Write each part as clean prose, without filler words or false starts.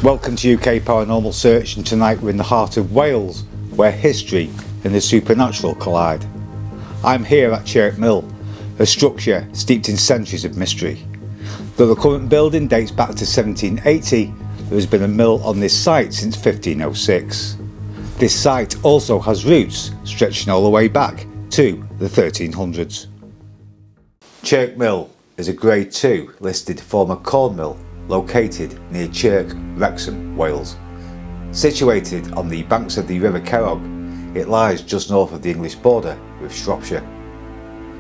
Welcome to UK Paranormal Search, and tonight we're in the heart of Wales, where history and the supernatural collide. I'm here at Chirk Mill, a structure steeped in centuries of mystery. Though the current building dates back to 1780, there has been a mill on this site since 1506. This site also has roots stretching all the way back to the 1300s. Chirk Mill is a Grade 2 listed former corn mill located near Chirk, Wrexham, Wales. Situated on the banks of the River Cerrig, it lies just north of the English border with Shropshire.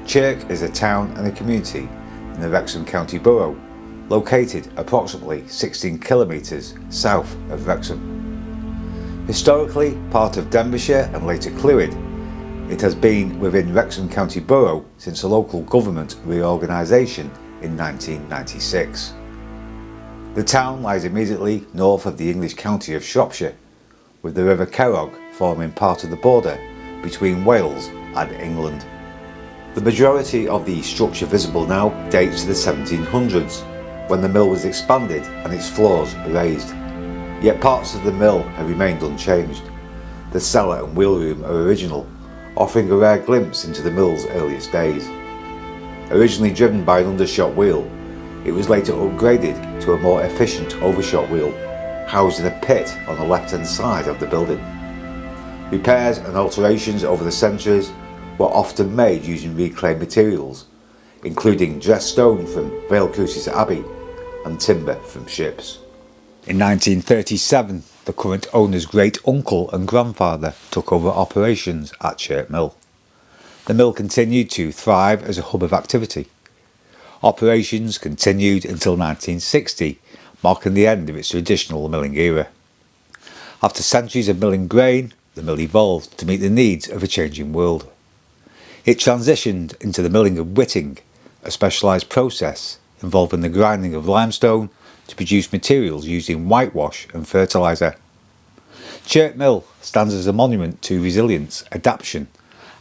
Chirk is a town and a community in the Wrexham County Borough, located approximately 16 kilometres south of Wrexham. Historically part of Denbighshire and later Clwyd, it has been within Wrexham County Borough since the local government reorganisation in 1996. The town lies immediately north of the English county of Shropshire, with the River Cerrig forming part of the border between Wales and England. The majority of the structure visible now dates to the 1700s, when the mill was expanded and its floors raised. Yet parts of the mill have remained unchanged. The cellar and wheel room are original, offering a rare glimpse into the mill's earliest days. Originally driven by an undershot wheel, it was later upgraded to a more efficient overshot wheel, housed in a pit on the left-hand side of the building. Repairs and alterations over the centuries were often made using reclaimed materials, including dressed stone from Vale Crucis Abbey and timber from ships. In 1937, the current owner's great-uncle and grandfather took over operations at Chirk Mill. The mill continued to thrive as a hub of activity. Operations continued until 1960, marking the end of its traditional milling era. After centuries of milling grain, the mill evolved to meet the needs of a changing world. It transitioned into the milling of whitting, a specialised process involving the grinding of limestone to produce materials used in whitewash and fertiliser. Chirk Mill stands as a monument to resilience, adaptation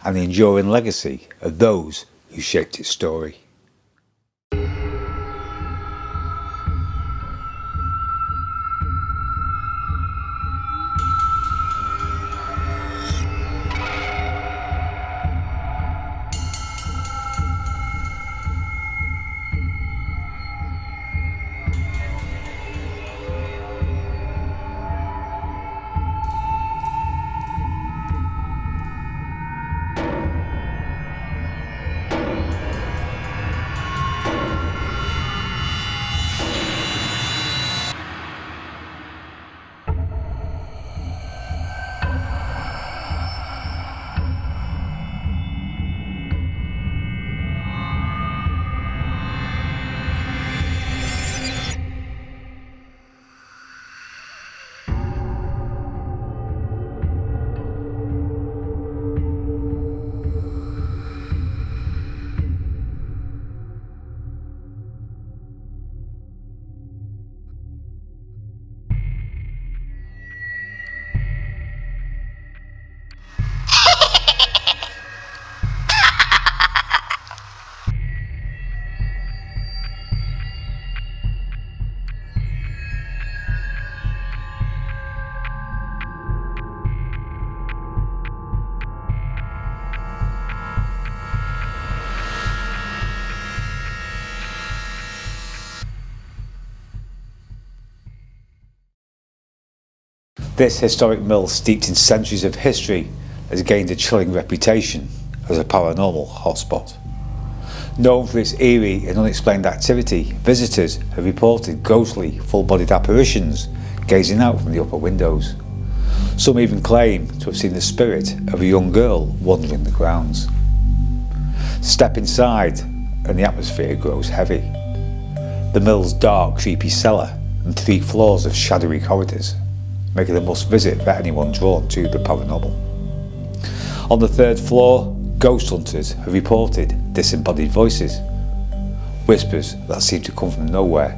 and the enduring legacy of those who shaped its story. This historic mill, steeped in centuries of history, has gained a chilling reputation as a paranormal hotspot. Known for its eerie and unexplained activity, visitors have reported ghostly, full-bodied apparitions gazing out from the upper windows. Some even claim to have seen the spirit of a young girl wandering the grounds. Step inside and the atmosphere grows heavy. The mill's dark, creepy cellar and 3 floors of shadowy corridors make it a must-visit for anyone drawn to the paranormal. On the 3rd floor, ghost hunters have reported disembodied voices, whispers that seem to come from nowhere,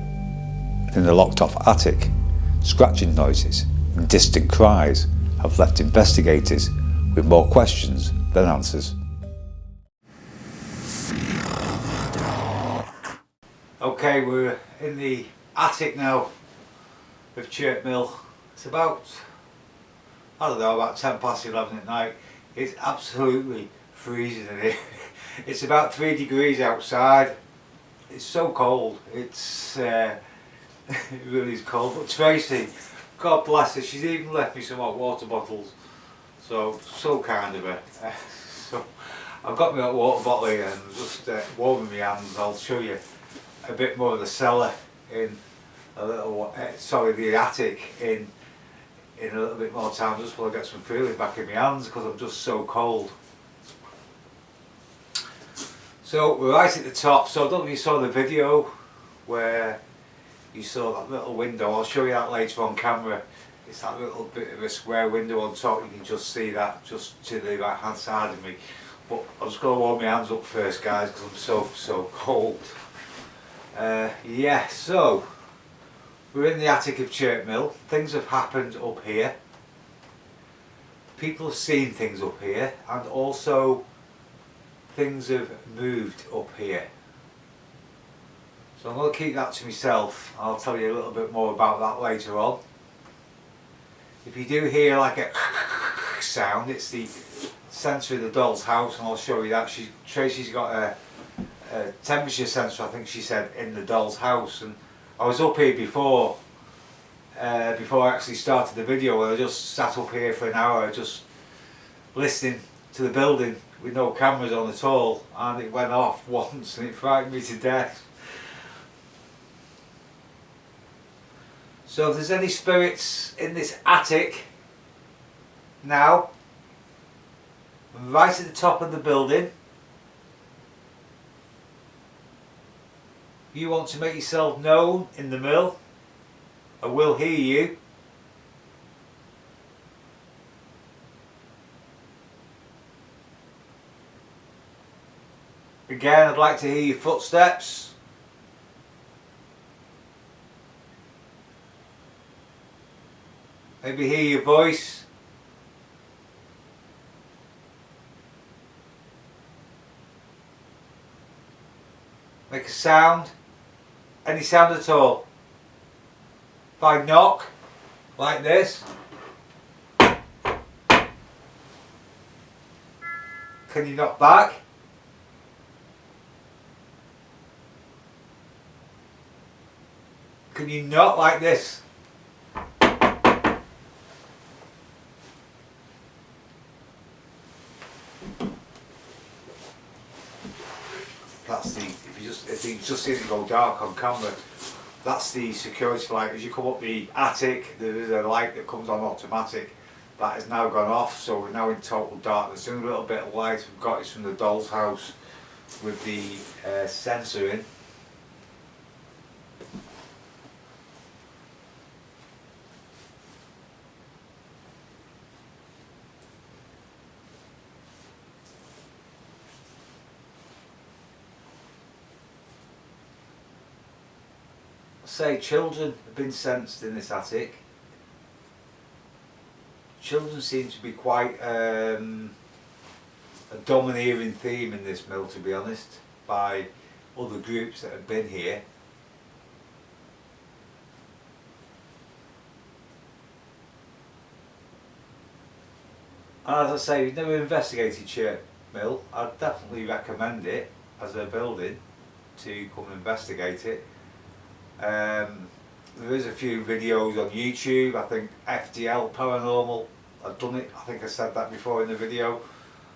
and in the locked-off attic, scratching noises and distant cries have left investigators with more questions than answers. Okay, we're in the attic now of Chirk Mill. It's about, I don't know, about 10 past 11 at night. It's absolutely freezing in here. It's about 3 degrees outside. It's so cold. It's it really is cold. But Tracy, God bless her, she's even left me some hot water bottles. So kind of her. So I've got my hot water bottle here and just warming my hands. I'll show you a bit more of the cellar in a little, sorry, the attic in a little bit more time, just while I get some feeling back in my hands because I'm just so cold. So we're right at the top, so I don't know if you saw the video where you saw that little window. I'll show you that later on camera. It's that little bit of a square window on top. You can just see that just to the right hand side of me. But I'm just going to warm my hands up first, guys, because I'm so cold. Yeah, so we're in the attic of Chirk Mill. Things have happened up here. People have seen things up here, and also things have moved up here. So I'm going to keep that to myself. I'll tell you a little bit more about that later on. If you do hear like a sound, it's the sensor of the doll's house, and I'll show you that. Tracy's got a temperature sensor, I think she said, in the doll's house. And I was up here before I actually started the video, and I just sat up here for an hour just listening to the building with no cameras on at all, and it went off once and it frightened me to death. So if there's any spirits in this attic now, right at the top of the building, you want to make yourself known in the mill, I will hear you. Again, I'd like to hear your footsteps. Maybe hear your voice. Make a sound. Any sound at all. If I knock, like this, can you knock back? Can you knock like this? That's the, if you just see it go dark on camera, that's the security light. As you come up the attic, there is a light that comes on automatic. That has now gone off, so we're now in total darkness. The only little bit of light we've got is from the doll's house with the sensor in. Say children have been sensed in this attic. Children seem to be quite a domineering theme in this mill, to be honest, by other groups that have been here. And as I say, we've never investigated Chirk Mill. I'd definitely recommend it as a building to come and investigate it. There is a few videos on YouTube. I think FDL Paranormal have done it. I think I said that before in the video.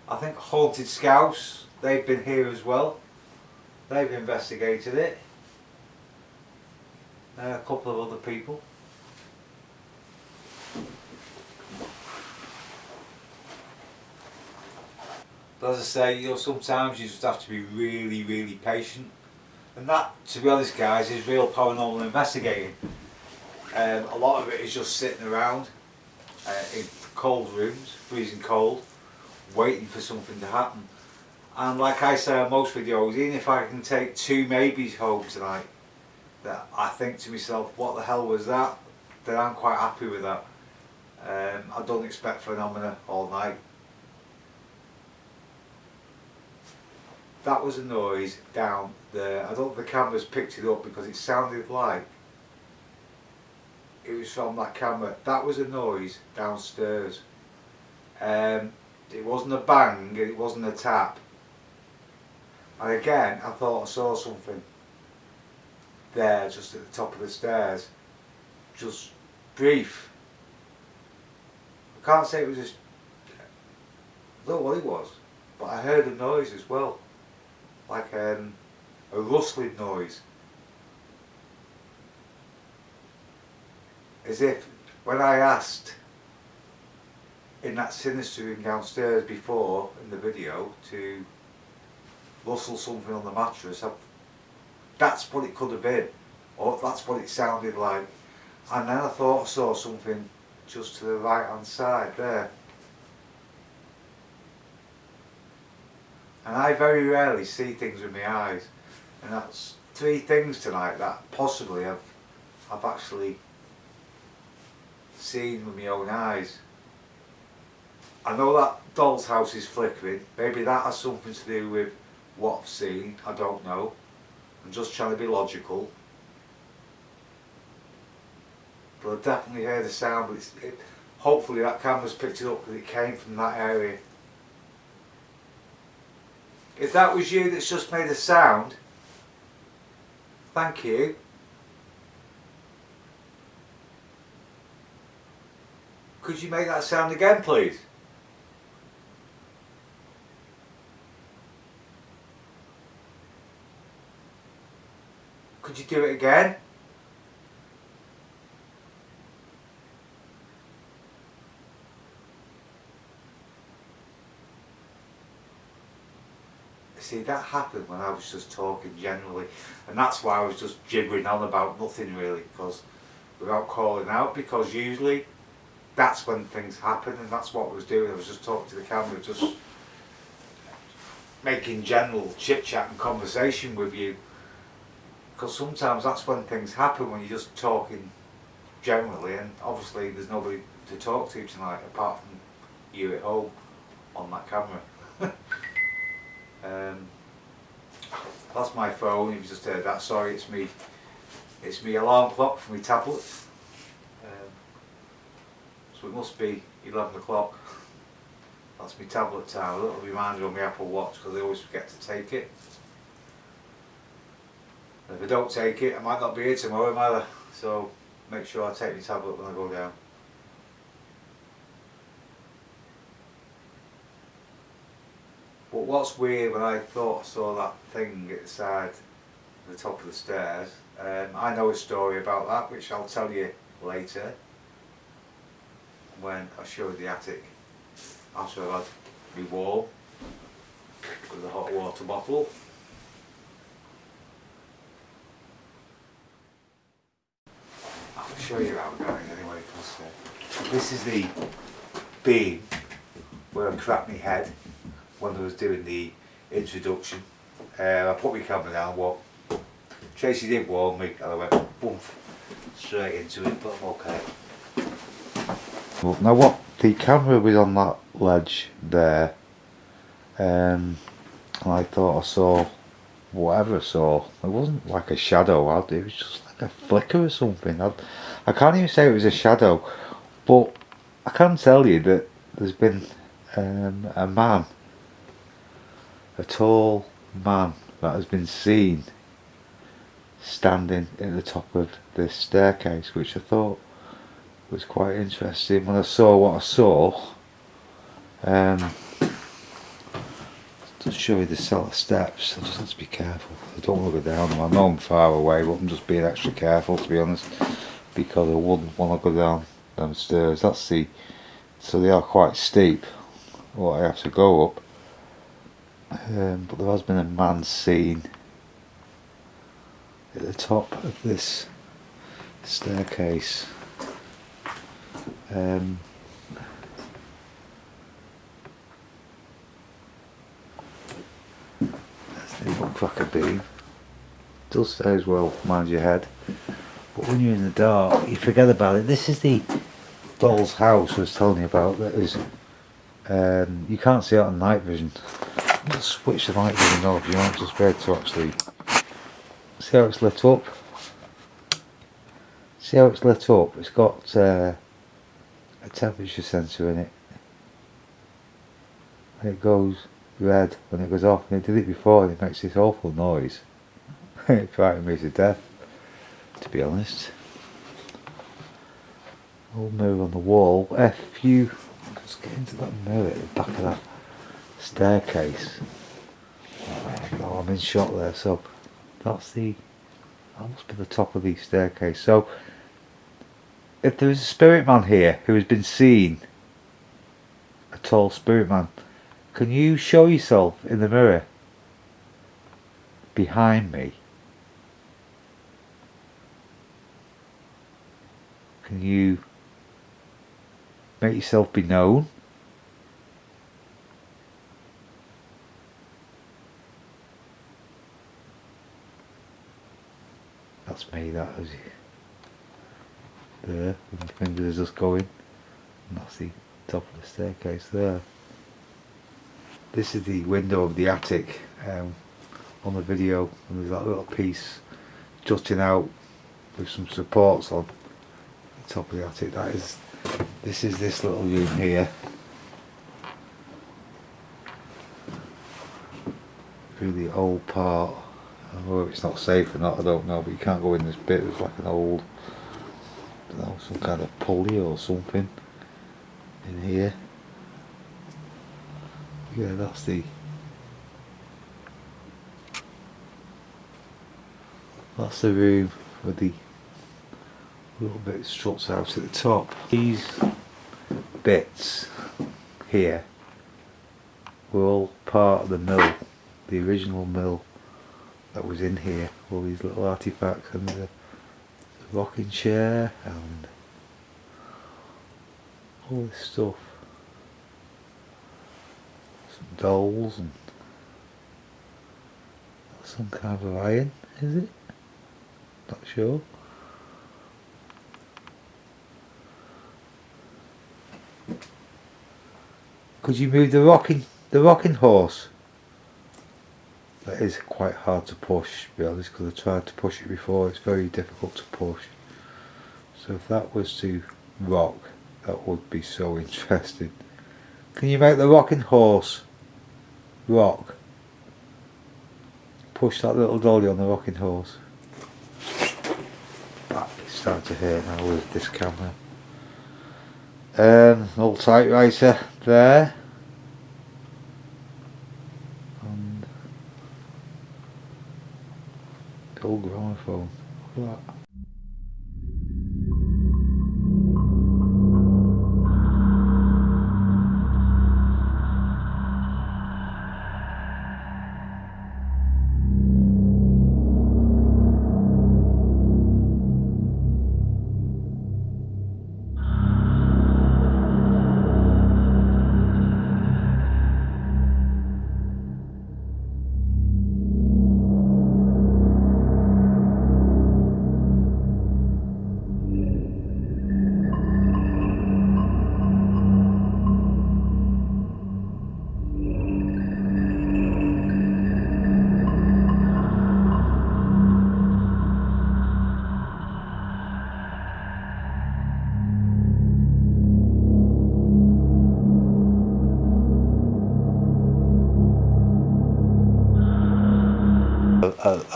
I think Haunted Scouse, they've been here as well. They've investigated it. A couple of other people. But as I say, you know, sometimes you just have to be really patient. And that, to be honest guys, is real paranormal investigating. A lot of it is just sitting around in cold rooms, freezing cold, waiting for something to happen. And like I say on most videos, even if I can take 2 maybes home tonight, that I think to myself, what the hell was that? Then I'm quite happy with that. I don't expect phenomena all night. That was a noise down there. I don't think the camera's picked it up because it sounded like it was from that camera. That was a noise downstairs. It wasn't a bang and it wasn't a tap. And again, I thought I saw something there just at the top of the stairs. Just brief. I can't say it was just, I don't know what it was, but I heard a noise as well. Like a rustling noise. As if when I asked in that sinister room downstairs before in the video to rustle something on the mattress, that's what it could have been, or that's what it sounded like. And then I thought I saw something just to the right hand side there. And I very rarely see things with my eyes, and that's 3 things tonight that possibly I've actually seen with my own eyes. I know that doll's house is flickering. Maybe that has something to do with what I've seen. I don't know. I'm just trying to be logical. But I definitely heard a sound. But hopefully that camera's picked it up because it came from that area. If that was you that's just made a sound, thank you. Could you make that sound again, please? Could you do it again? See, that happened when I was just talking generally, and that's why I was just gibbering on about nothing really, because without calling out, because usually that's when things happen, and that's what I was doing. I was just talking to the camera, just making general chit chat and conversation with you, because sometimes that's when things happen, when you're just talking generally, and obviously there's nobody to talk to tonight apart from you at home on that camera. That's my phone, if you just heard that. Sorry, it's me alarm clock for my tablet. So it must be 11 o'clock. That's my tablet time. A little reminder on my Apple Watch because I always forget to take it. And if I don't take it, I might not be here tomorrow either. So make sure I take my tablet when I go down. But what's weird, when I thought I saw that thing at the side, at the top of the stairs, I know a story about that which I'll tell you later when I show you the attic after I've had my warm with a hot water bottle. I'll show you around guys anyway, because this is the beam where I cracked my head when I was doing the introduction. I put my camera down, Tracy did warn me, and I went boom, straight into it, but I'm okay. Well, now what, the camera was on that ledge there, and I thought I saw whatever I saw. It wasn't like a shadow, it was just like a flicker or something. I can't even say it was a shadow, but I can tell you that there's been a man, a tall man that has been seen standing at the top of this staircase, which I thought was quite interesting. When I saw what I saw, just show you the cellar steps. I just have to be careful. I don't want to go down them. I know I'm far away, but I'm just being extra careful, to be honest, because I wouldn't want to go down them stairs. So they are quite steep, what I have to go up. But there has been a man seen at the top of this staircase. There's the little cracker beam. Does say as well, mind your head. But when you're in the dark, you forget about it. This is the doll's house I was telling you about. That is, you can't see it on night vision. Just switch the night vision off. You might just be able to actually see how it's lit up. See See how it's lit up? It's got a temperature sensor in it. And it goes red when it goes off. And it did it before and it makes this awful noise. It frightened me to death, to be honest. Old mirror on the wall. Let's get into that mirror at the back of that staircase. Oh, I'm in shot there, so that must be the top of the staircase. So if there is a spirit man here who has been seen, a tall spirit man, can you show yourself in the mirror behind me? Can you make yourself be known? That's me, that is there, and my fingers are just going, and that's the top of the staircase there. This is the window of the attic on the video, and there's that little piece jutting out with some supports on the top of the attic. This is this little room here. Through the old part. Whether it's not safe or not, I don't know, but you can't go in this bit. There's like an old, I don't know, some kind of pulley or something in here. Yeah, that's the room with the little bit struts out at the top. These bits here were all part of the mill, the original mill that was in here. All these little artifacts, and the rocking chair and all this stuff. Some dolls and some kind of iron, is it? Not sure. Could you move the rocking horse? That is quite hard to push, to be honest, because I tried to push it before. It's very difficult to push. So if that was to rock, that would be so interesting. Can you make the rocking horse rock? Push that little dolly on the rocking horse. It's starting to hurt now with this camera. An old typewriter there. And the old gramophone. Look at that.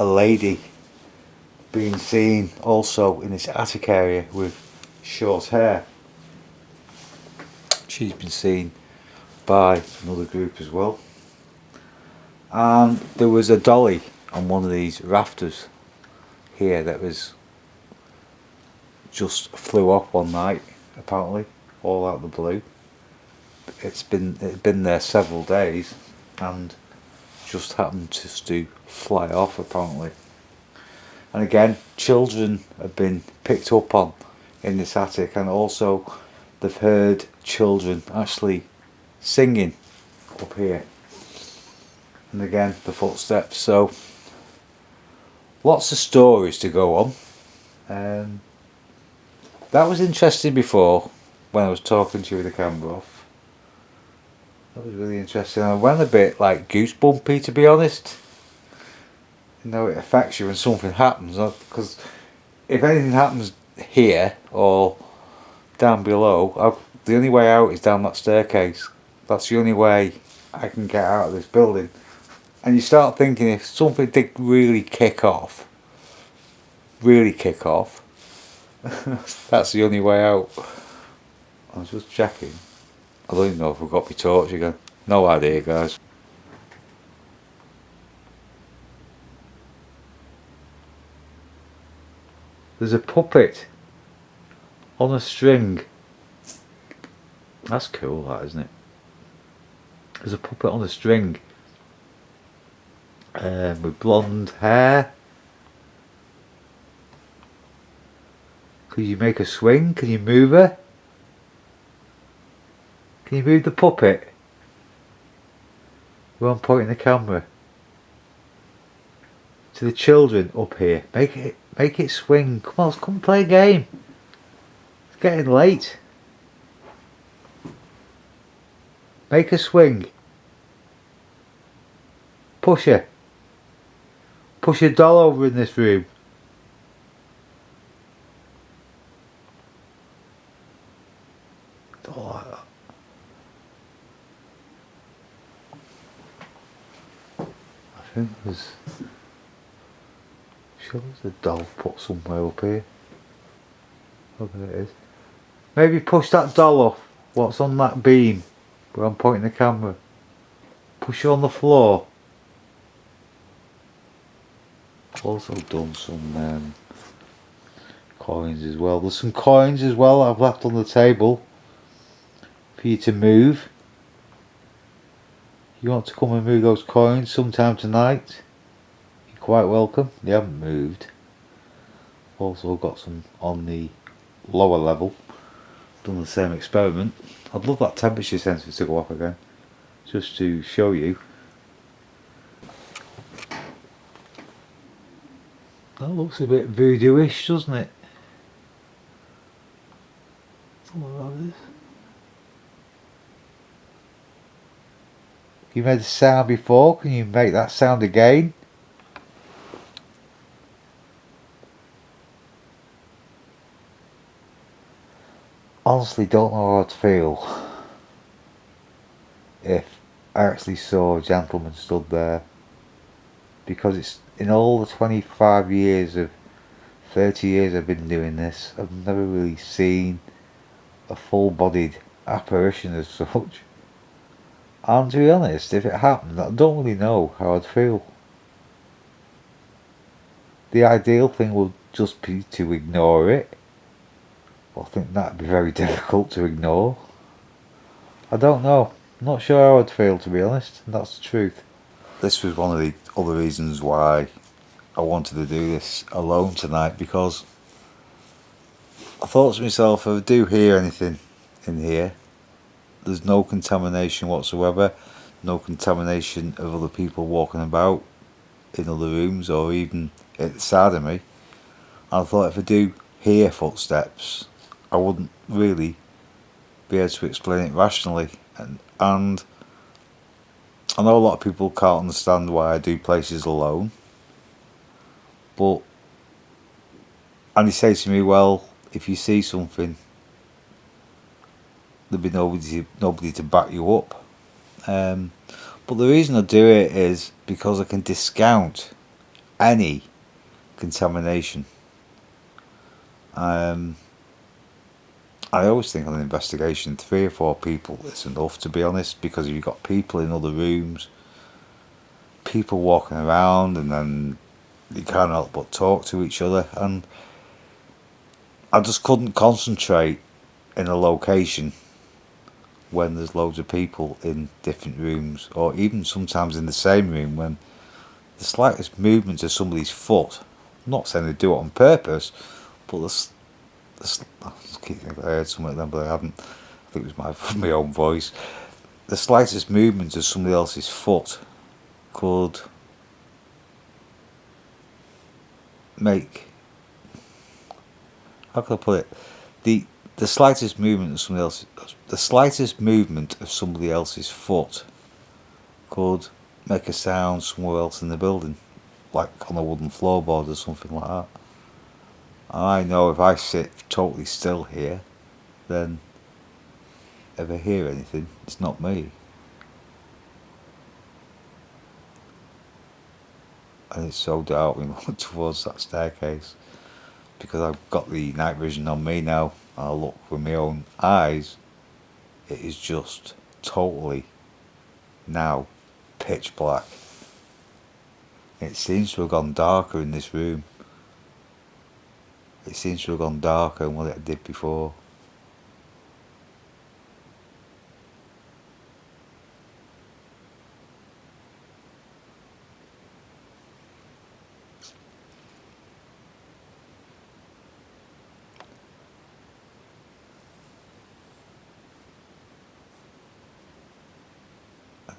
A lady being seen also in this attic area with short hair. She's been seen by another group as well. And there was a dolly on one of these rafters here that was just flew off one night, apparently, all out of the blue. It's been there several days and just happened just to fly off, apparently. And again, children have been picked up on in this attic, and also they've heard children actually singing up here. And again, the footsteps. So lots of stories to go on. That was interesting before, when I was talking to you with the camera off. That was really interesting. I went a bit like goosebumpy, to be honest. You know, it affects you when something happens, because if anything happens here or down below, the only way out is down that staircase. That's the only way I can get out of this building. And you start thinking, if something did really kick off, that's the only way out. I was just checking. I don't even know if I've got my torch again. No idea, guys. There's a puppet on a string. That's cool, that, isn't it? There's a puppet on a string with blonde hair. Could you make a swing? Can you move her? Can you move the puppet? We're on pointing the camera to the children up here. Make it swing. Come on, let's come play a game. It's getting late. Make a swing. Push her. Push a doll over in this room. Don't like that. I think there's... Sure there's a doll put somewhere up here. Oh, there it is. Maybe push that doll off. What's on that beam where I'm pointing the camera? Push it on the floor. Also done some coins as well. There's some coins as well I've left on the table for you to move. You want to come and move those coins sometime tonight, you're quite welcome. They haven't moved. Also got some on the lower level. Done the same experiment. I'd love that temperature sensor to go off again, just to show you. That looks a bit voodoo-ish, doesn't it? Something like this. You made the sound before, can you make that sound again? Honestly, don't know how I'd feel if I actually saw a gentleman stood there, because it's in all the 25 years of 30 years I've been doing this, I've never really seen a full-bodied apparition as such. And to be honest, if it happened, I don't really know how I'd feel. The ideal thing would just be to ignore it. I think that'd be very difficult to ignore. I don't know. I'm not sure how I'd feel, to be honest, and that's the truth. This was one of the other reasons why I wanted to do this alone tonight, because I thought to myself, if I do hear anything in here, there's no contamination whatsoever, no contamination of other people walking about in other rooms or even at the side of me. And I thought if I do hear footsteps, I wouldn't really be able to explain it rationally. And I know a lot of people can't understand why I do places alone. And he says to me, well, if you see something, there'll be nobody to back you up. But the reason I do it is because I can discount any contamination. I always think on an investigation 3 or 4 people is enough, to be honest, because if you've got people in other rooms, people walking around, and then you can't help but talk to each other, and I just couldn't concentrate in a location when there's loads of people in different rooms, or even sometimes in the same room, when the slightest movement of somebody's foot, I'm not saying they do it on purpose, but I keep thinking I heard something then, but I haven't. I think it was my own voice. The slightest movement of somebody else's foot could make, how can I put it? The slightest movement of somebody else's foot could make a sound somewhere else in the building, like on a wooden floorboard or something like that. I know if I sit totally still here, then if I hear anything, it's not me. And it's so dark when we look towards that staircase. Because I've got the night vision on me now, and I look with my own eyes, it is just totally now pitch black. It seems to have gone darker in this room. It seems to have gone darker than what it did before.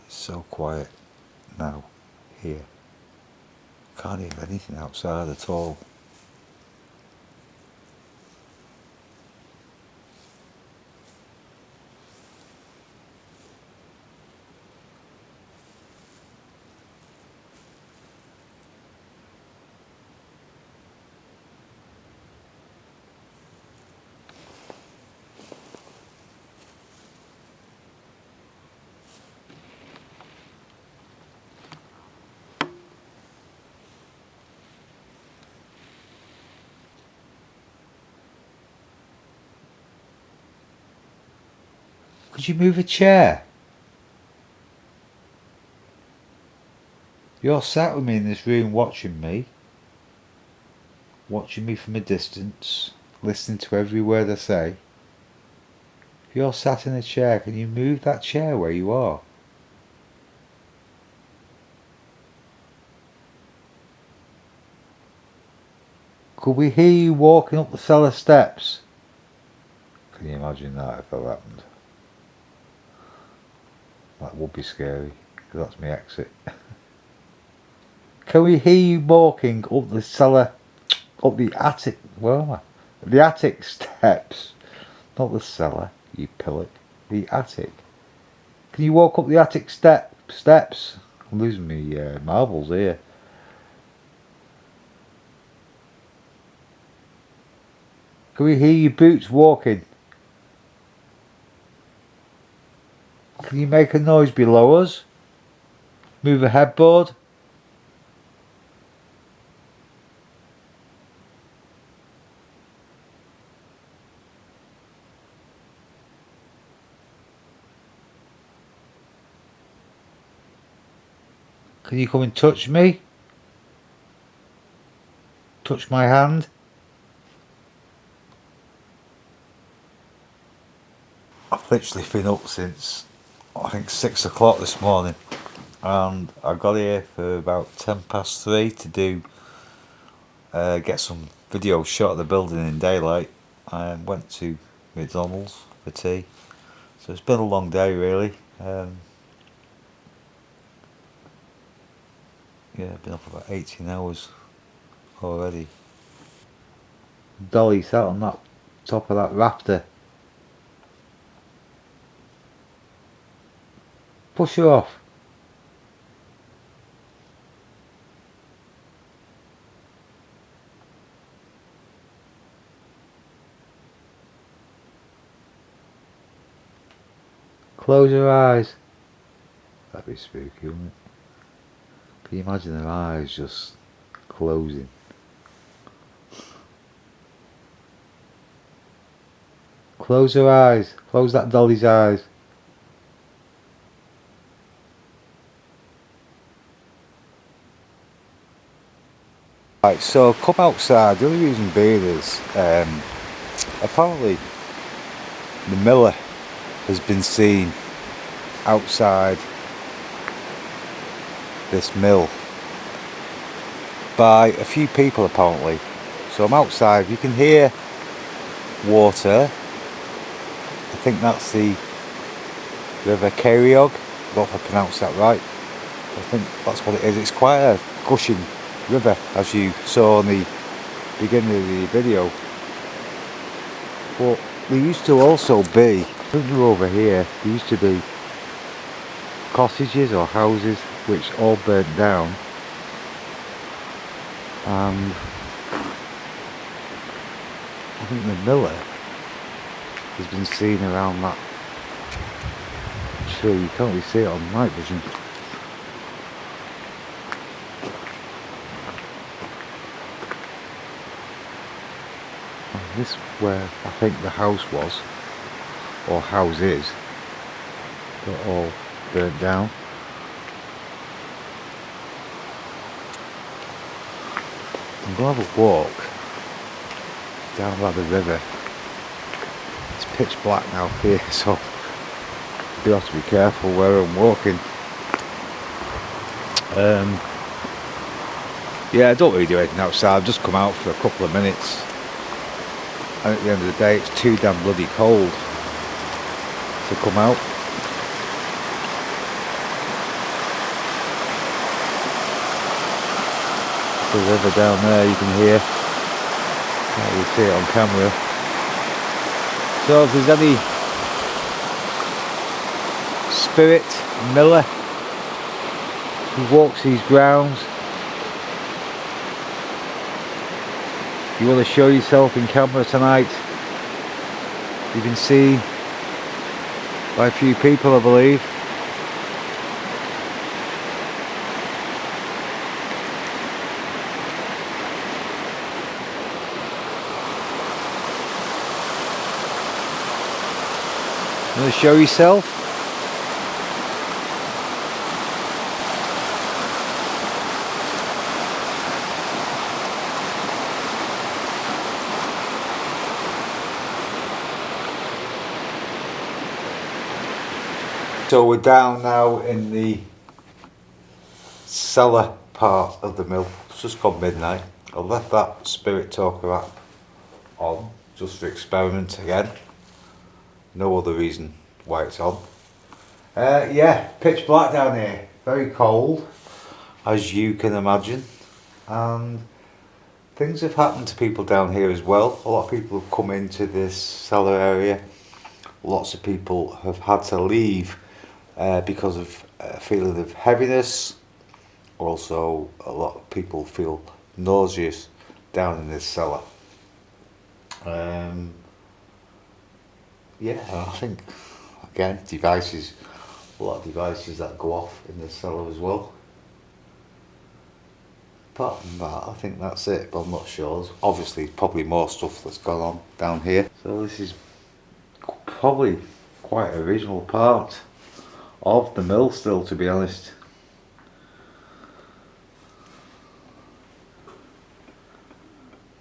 It's so quiet now here. Can't hear anything outside at all. Could you move a chair? You're sat with me in this room watching me from a distance, listening to every word I say. If you're sat in a chair, can you move that chair where you are? Could we hear you walking up the cellar steps? Can you imagine that if that happened? That would be scary, because that's my exit. Can we hear you walking up the cellar, up the attic, where am I? The attic steps, not the cellar, you pillock. The attic. Can you walk up the attic steps? I'm losing me marbles here. Can we hear your boots walking? Can you make a noise below us? Move a headboard? Can you come and touch me? Touch my hand? I've literally been up since I think 6 o'clock this morning, and I got here for about 3:10 to do get some video shot of the building in daylight. I went to McDonald's for tea, so it's been a long day really. Yeah, I've been up about 18 hours already. Dolly sat on that top of that rafter. Push her off. Close her eyes. That'd be spooky, wouldn't it? Can you imagine her eyes just closing? Close her eyes. Close that dolly's eyes. Right, so come outside. The only reason being is apparently the miller has been seen outside this mill by a few people apparently. So I'm outside. You can hear water. I think that's the River Chirk. I don't know if I pronounced that right. I think that's what it is. It's quite a gushing river, as you saw in the beginning of the video. But there used to also be, I think we're over here, there used to be cottages or houses which all burnt down, and I think the miller has been seen around that tree. You can't really see it on night vision. And this where I think the house was, or house is, got all burnt down. I'm going to have a walk down by the river. It's pitch black now here, so I do have to be careful where I'm walking. Yeah, I don't really do anything outside. I've just come out for a couple of minutes, and at the end of the day it's too damn bloody cold to come out. The river down there, you can hear. Can't really see it on camera. So if there's any spirit miller who walks these grounds, you want to show yourself in camera tonight. You've been seen by a few people, I believe. You want to show yourself? So we're down now in the cellar part of the mill. It's just gone midnight. I left that spirit talker app on just for experiment again. No other reason why it's on. Yeah, pitch black down here. Very cold, as you can imagine. And things have happened to people down here as well. A lot of people have come into this cellar area. Lots of people have had to leave because of a feeling of heaviness. Also, a lot of people feel nauseous down in this cellar. Yeah, I think, again, devices, a lot of devices that go off in the cellar as well. Apart from that, I think that's it, but I'm not sure. There's obviously probably more stuff that's gone on down here. So this is probably quite an original part of the mill still, to be honest.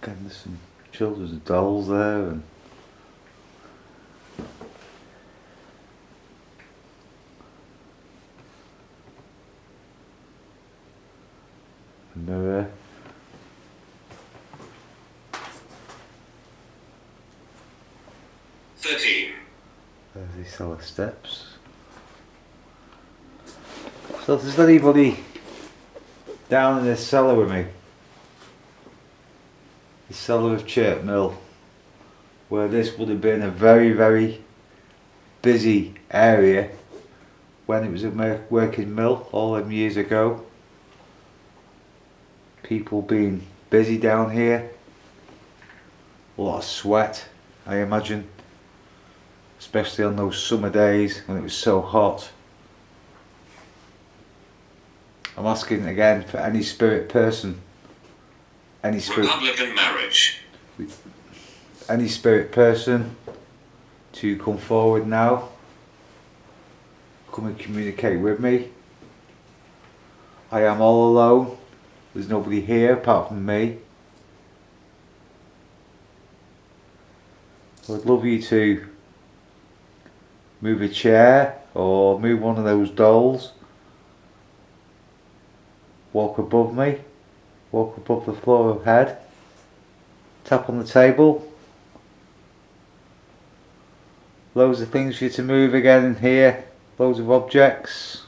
Again, there's some children's dolls there, and mirror. There's the cellar steps. So if there's anybody down in this cellar with me, the cellar of Chirk Mill, where this would have been a very, very busy area when it was a working mill all them years ago. People being busy down here, a lot of sweat, I imagine, especially on those summer days when it was so hot. I'm asking again for any spirit person, any spirit Republican marriage, any spirit person to come forward now, come and communicate with me. I am all alone. There's nobody here apart from me. I'd love you to move a chair or move one of those dolls. Walk above me. Walk above the floor of head. Tap on the table. Loads of things for you to move again in here. Loads of objects.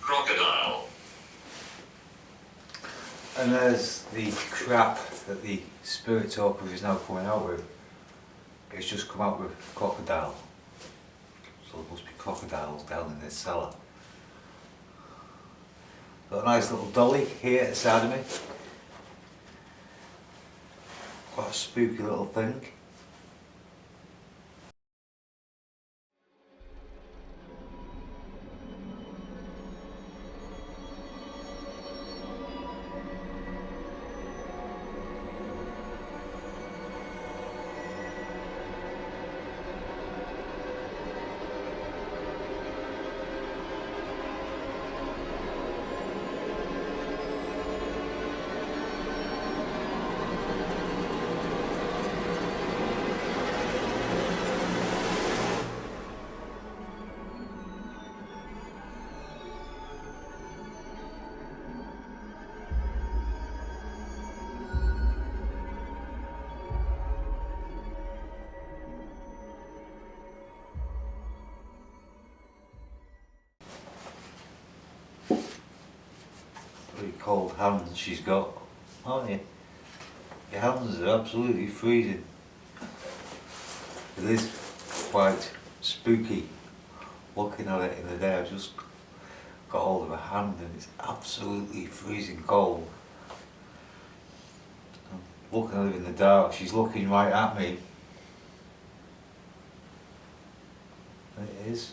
Crocodile. And there's the crap that the spirit talker is now coming out with. It's just come out with crocodile. So there must be crocodiles down in this cellar. Got a nice little dolly here at the side of me. Quite a spooky little thing. Pretty cold hands she's got, aren't you? Your hands are absolutely freezing. It is quite spooky looking at it in the day. I've just got hold of a hand and it's absolutely freezing cold. I'm looking at her in the dark, she's looking right at me. And it is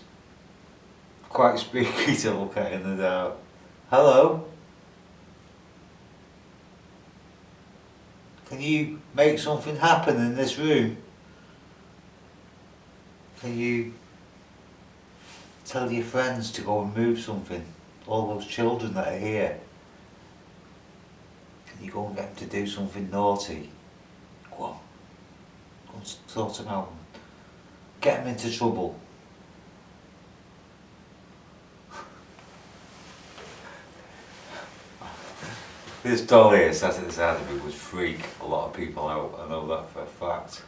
quite spooky to look at in the dark. Hello? Can you make something happen in this room? Can you tell your friends to go and move something? All those children that are here. Can you go and get them to do something naughty? Go on. Go and sort them out. Get them into trouble. This doll here sat at the side of it would freak a lot of people out. I know that for a fact.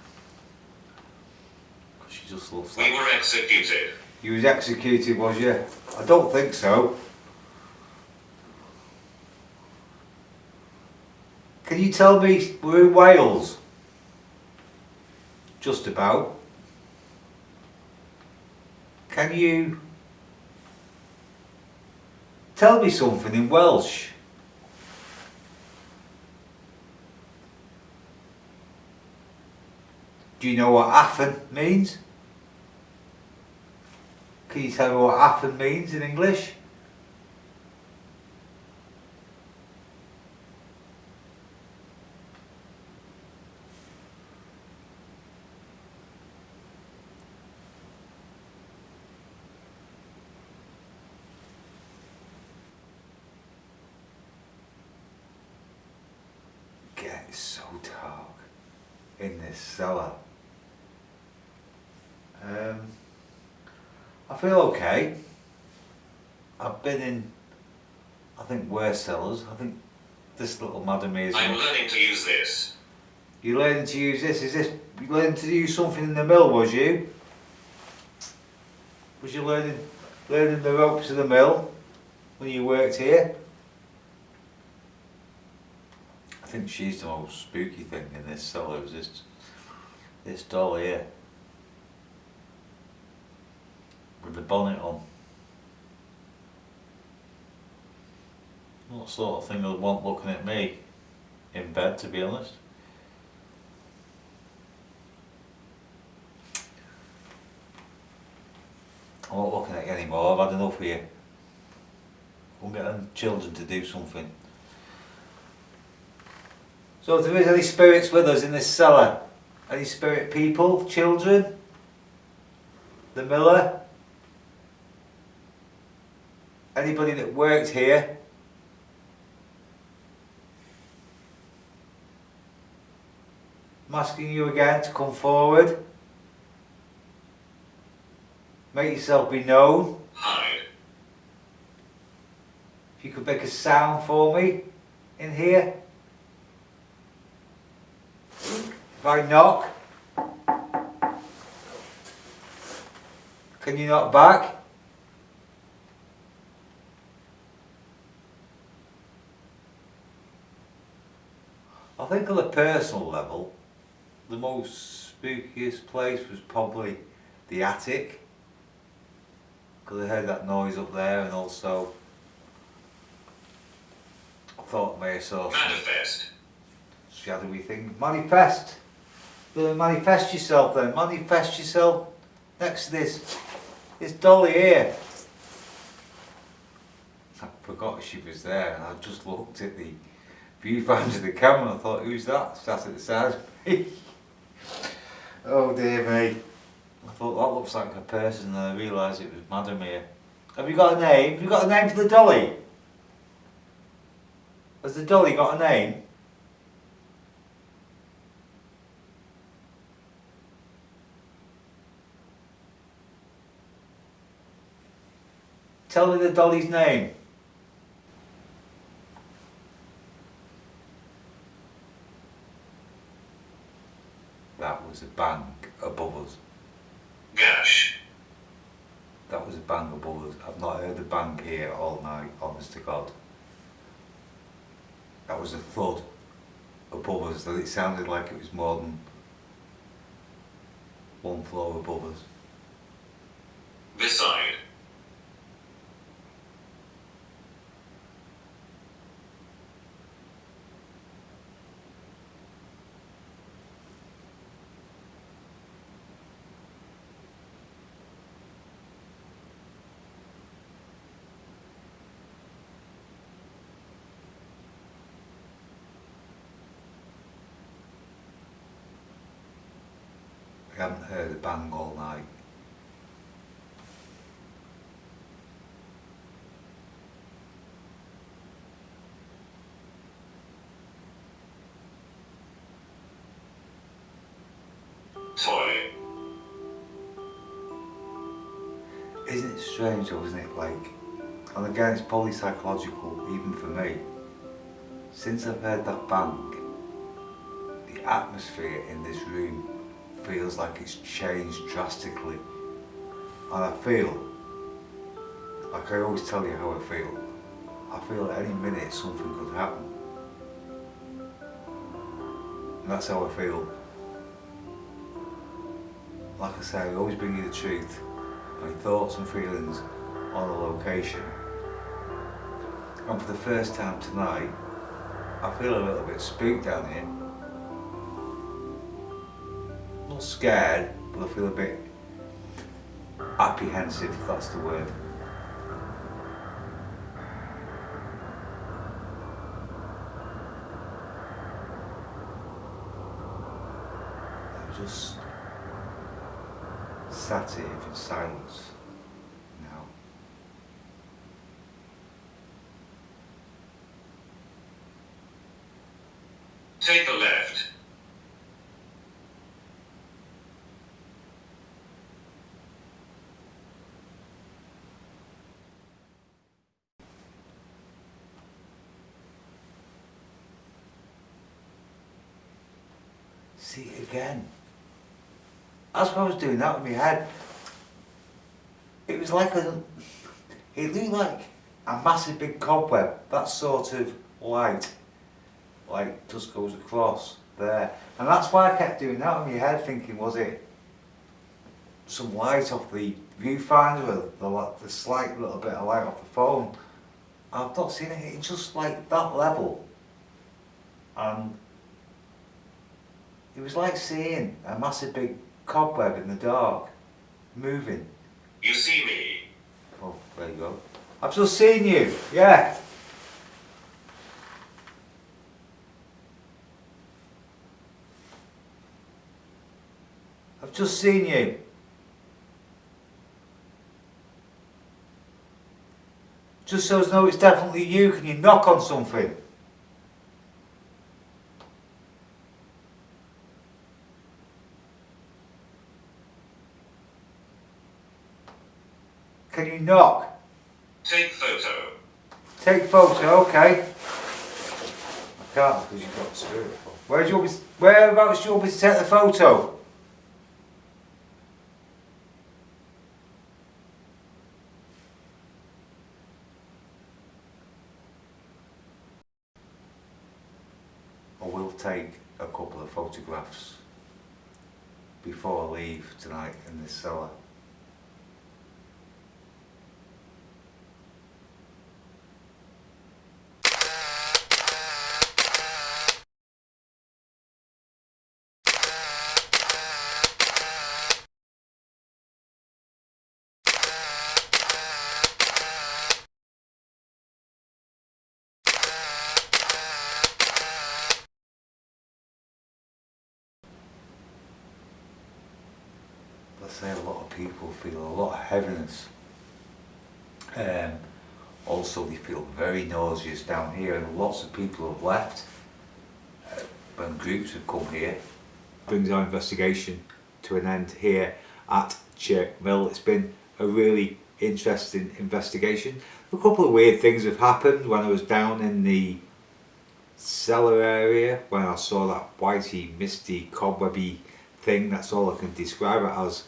Because she just looks like... We were executed. You was executed, was you? I don't think so. Can you tell me we're in Wales? Just about. Can you tell me something in Welsh? Do you know what "affen" means? Can you tell me what "affen" means in English? It's so dark in this cellar. I feel okay. I've been in, I think, worse cellars. I think this little madam here is... I'm learning to use this. You're learning to use this? Is this, you learning to use something in the mill, was you? Was you learning the ropes of the mill when you worked here? I think she's the most spooky thing in this cellar, is this doll here. With the bonnet on. Not the sort of thing I'd want looking at me in bed, to be honest. I'm not looking at you anymore, I've had enough of you. Go and get them children to do something. So if there is any spirits with us in this cellar, any spirit people, children, the miller, anybody that worked here, I'm asking you again to come forward. Make yourself be known. Hide. If you could make a sound for me in here. If I knock, can you knock back? I think on a personal level, the most spookiest place was probably the attic, because I heard that noise up there, and also I thought I may have saw Manifest. shadowy thing. Manifest. Manifest yourself then. Manifest yourself next to this dolly here. I forgot she was there, and I just looked at the viewfinder of the camera and I thought, who's that sat at the side of me? Oh dear me. I thought that looks like a person, and then I realised it was Madam here. Have you got a name? Have you got a name for the dolly? Has the dolly got a name? Tell me the dolly's name. That was a bang above us. Gash. That was a bang above us. I've not heard a bang here all night, honest to God. That was a thud above us, that it sounded like it was more than one floor above us. This side. I haven't heard a bang all night. Toy. Isn't it strange though, isn't it? Like, and again it's probably psychological even for me. Since I've heard that bang, the atmosphere in this room feels like it's changed drastically. And I feel, like I always tell you how I feel at any minute something could happen. And that's how I feel. Like I say, I always bring you the truth, my thoughts and feelings on a location. And for the first time tonight, I feel a little bit spooked down here. Not scared, but I feel a bit apprehensive, if that's the word. I'm just sat here in silence now. Take the left. See it again. That's what I was doing that with my head. It was like it looked like a massive big cobweb, that sort of light, like just goes across there. And that's why I kept doing that with my head, thinking, was it some light off the viewfinder or the slight little bit of light off the phone? I've not seen it, it's just like that level. And it was like seeing a massive big cobweb in the dark, moving. You see me. Oh, there you go. I've just seen you, yeah. I've just seen you. Just so as though it's definitely you, can you knock on something? Can you knock? Take photo. Take photo, okay. I can't because you've got the spirit phone. Whereabouts do you want me to take the photo? I will take a couple of photographs before I leave tonight in this cellar. I say, a lot of people feel a lot of heaviness. Also, they feel very nauseous down here, and lots of people have left when groups have come here. Brings our investigation to an end here at Chirk Mill. It's been a really interesting investigation. A couple of weird things have happened when I was down in the cellar area, when I saw that whitey, misty, cobwebby thing. That's all I can describe it as.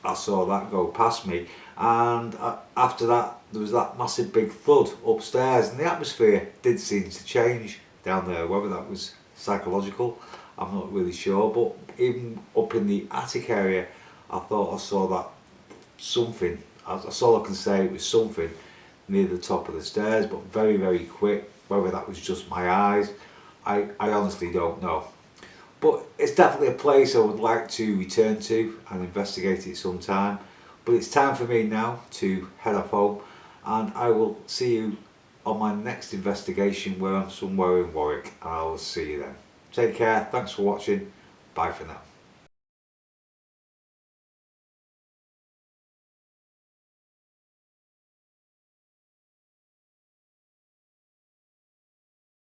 I saw that go past me, and after that there was that massive big thud upstairs, and the atmosphere did seem to change down there. Whether that was psychological, I'm not really sure, but even up in the attic area I thought I saw that something. That's all I can say, it was something near the top of the stairs, but very, very quick. Whether that was just my eyes, I honestly don't know. But it's definitely a place I would like to return to and investigate it sometime. But it's time for me now to head off home, and I will see you on my next investigation where I'm somewhere in Warwick, and I will see you then. Take care, thanks for watching, bye for now.